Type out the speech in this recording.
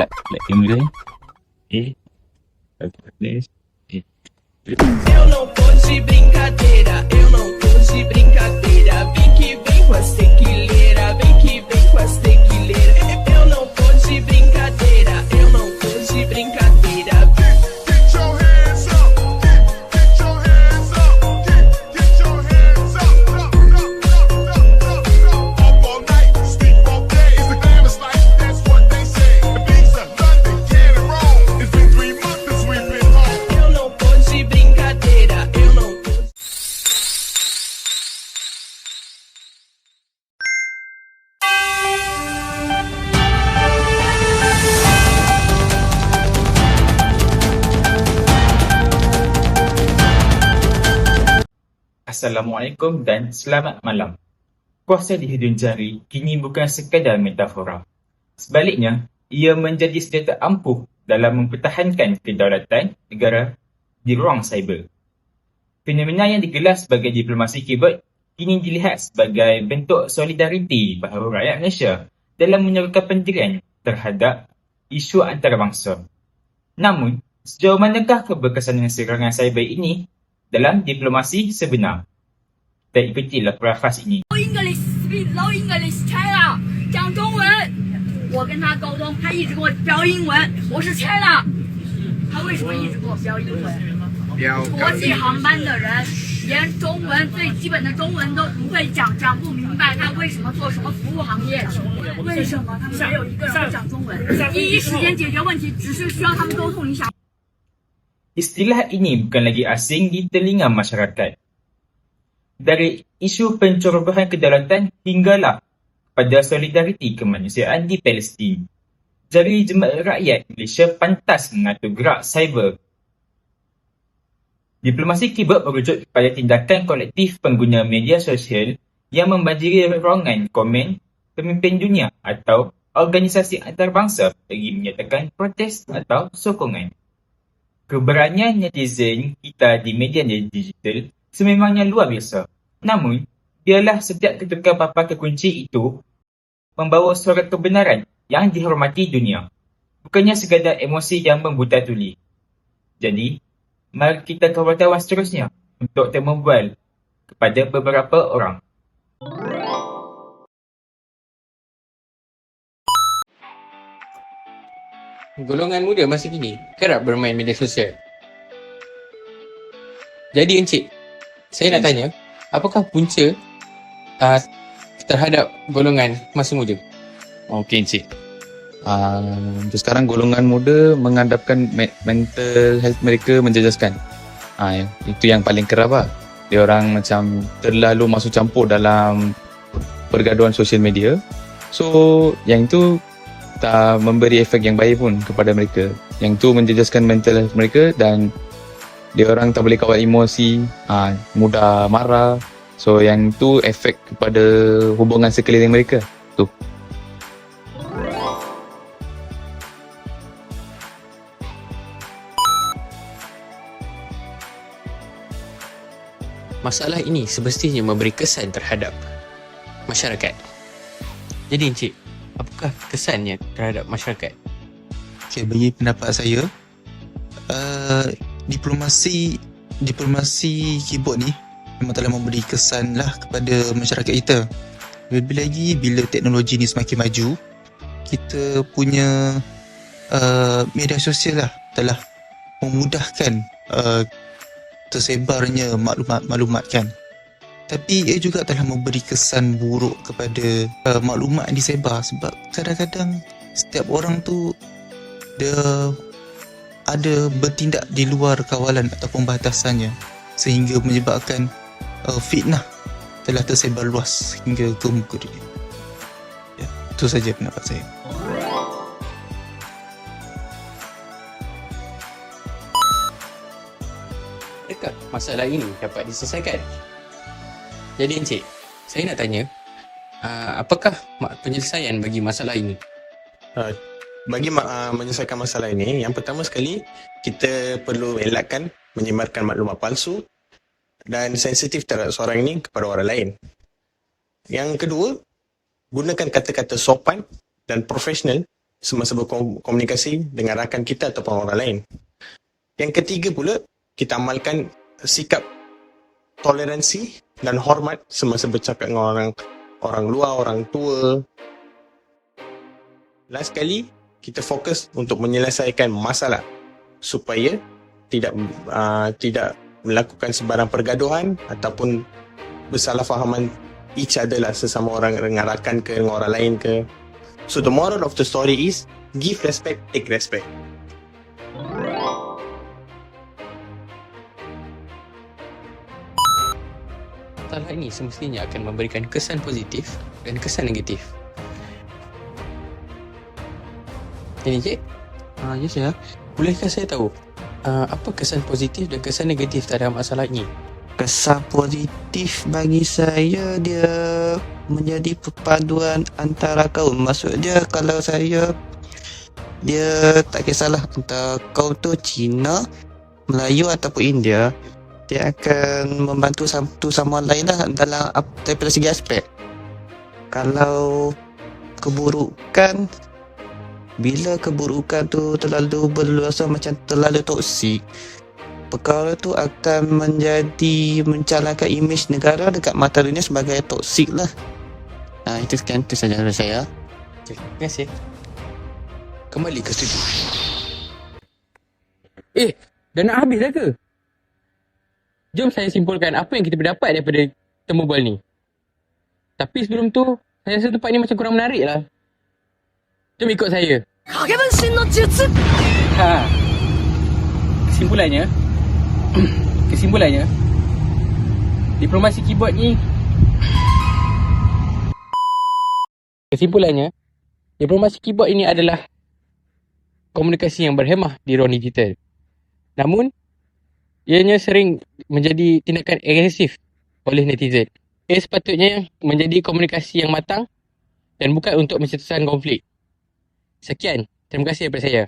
Like camera ni. Flash. Eu não tô de brincadeira, eu não tô de brincadeira. Vem que vem com as tequileira, vem que vem com as tequileira. Eu não tô de brincadeira, eu não tô de brincadeira. Get your hands up, get your hands up, get your hands up, up all night, sleep all day. It's the glamorous life, that's what they say. The beats are London, get it wrong. It's been 3 months since we've been home. Eu não tô de brincadeira, eu não tô. Assalamualaikum dan selamat malam. Kuasa di hidung jari kini bukan sekadar metafora. Sebaliknya, ia menjadi senjata ampuh dalam mempertahankan kedaulatan negara di ruang cyber. Fenomena yang digelar sebagai diplomasi keyboard kini dilihat sebagai bentuk solidariti bahawa rakyat Malaysia dalam menyerukan pendirian terhadap isu antarabangsa. Namun, sejauh manakah keberkesanan serangan cyber ini dalam diplomasi sebenar? Dan ikutilah perafas ini. English speak low English China 讲中文，我跟他沟通，他一直给我标英文，我是 China，他为什么一直给我标英文？国际航班的人连中文最基本的中文都不会讲，讲不明白，他为什么做什么服务行业？为什么他们没有一个人会讲中文？第一时间解决问题，只是需要他们沟通一下。 Istilah ini bukan lagi asing di telinga masyarakat. Dari isu pencerobohan kedaulatan hinggalah pada solidariti kemanusiaan di Palestin. Jadi Jemaah Rakyat Malaysia pantas mengatur gerak cyber. Diplomasi keyboard merujuk kepada tindakan kolektif pengguna media sosial yang membanjiri ruangan komen pemimpin dunia atau organisasi antarabangsa bagi menyatakan protes atau sokongan. Keberanian netizen kita di media digital sememangnya luar biasa. Namun, biarlah setiap ketukar papan kekunci itu membawa suara kebenaran yang dihormati dunia. Bukannya sekadar emosi yang membuta tuli. Jadi, mari kita kawal tawas seterusnya untuk termobil kepada beberapa orang. Golongan muda masa kini kerap bermain media sosial. Jadi Encik, saya nak tanya, apakah punca terhadap golongan masa muda? Okey Encik. Untuk sekarang golongan muda menghadapkan mental health mereka menjejaskan. Itu yang paling kerap lah. Dia orang macam terlalu masuk campur dalam pergaduhan sosial media. So yang itu tak memberi efek yang baik pun kepada mereka. Yang tu menjejaskan mental health mereka dan dia orang tak boleh kawal emosi, mudah marah. So yang tu efek kepada hubungan sekeliling mereka. Tu. Masalah ini semestinya memberi kesan terhadap masyarakat. Jadi Encik, apakah kesannya terhadap masyarakat? Okay, bagi pendapat saya, diplomasi keyboard ni memang telah memberi kesan lah kepada masyarakat kita. Lebih lagi bila teknologi ni semakin maju, kita punya media sosial lah telah memudahkan tersebarnya maklumat-maklumat kan. Tapi ia juga telah memberi kesan buruk kepada maklumat yang disebar, sebab kadang-kadang setiap orang tu dia ada bertindak di luar kawalan ataupun batasannya, sehingga menyebabkan fitnah telah tersebar luas hingga ke muka dunia. Ya, itu saja pendapat saya. Adakah masalah ini dapat diselesaikan? Jadi Encik, saya nak tanya, apakah penyelesaian bagi masalah ini? Bagi menyelesaikan masalah ini, yang pertama sekali, kita perlu elakkan menyebarkan maklumat palsu dan sensitif terhadap seorang ini kepada orang lain. Yang kedua, gunakan kata-kata sopan dan profesional semasa berkomunikasi dengan rakan kita ataupun orang lain. Yang ketiga pula, kita amalkan sikap toleransi dan hormat semasa bercakap dengan orang luar, orang tua. Last sekali, kita fokus untuk menyelesaikan masalah supaya tidak melakukan sebarang pergaduhan ataupun bersalahfahaman each other lah, sesama orang, dengan rakan ke, dengan orang lain ke. So the moral of the story is give respect, take respect. Masalah ini semestinya akan memberikan kesan positif dan kesan negatif. Ini cik, ya saya. Bolehkah saya tahu apa kesan positif dan kesan negatif terhadap masalah ini? Kesan positif bagi saya, dia menjadi perpaduan antara kaum. Maksudnya kalau saya, dia tak kisahlah antara kaum tu Cina, Melayu ataupun India, dia akan membantu satu sama lain lah dalam daripada segi aspek. Kalau keburukan, bila keburukan tu terlalu berluasa macam terlalu toksik, perkara tu akan menjadi mencalangkan imej negara dekat mata dunia sebagai toksik lah. Itu sekian, itu saja dari saya. Okay, terima kasih. Kembali ke studio. Dah nak habis dah ke? Jom saya simpulkan apa yang kita berdapat daripada temu bual ni. Tapi sebelum tu, saya rasa tempat ni macam kurang menarik lah. Jom ikut saya. Kesimpulannya, diplomasi keyboard ni ini adalah komunikasi yang berhemah di ruang digital. Namun, ianya sering menjadi tindakan agresif oleh netizen. Ia sepatutnya menjadi komunikasi yang matang dan bukan untuk mencetuskan konflik. Sekian, terima kasih daripada saya.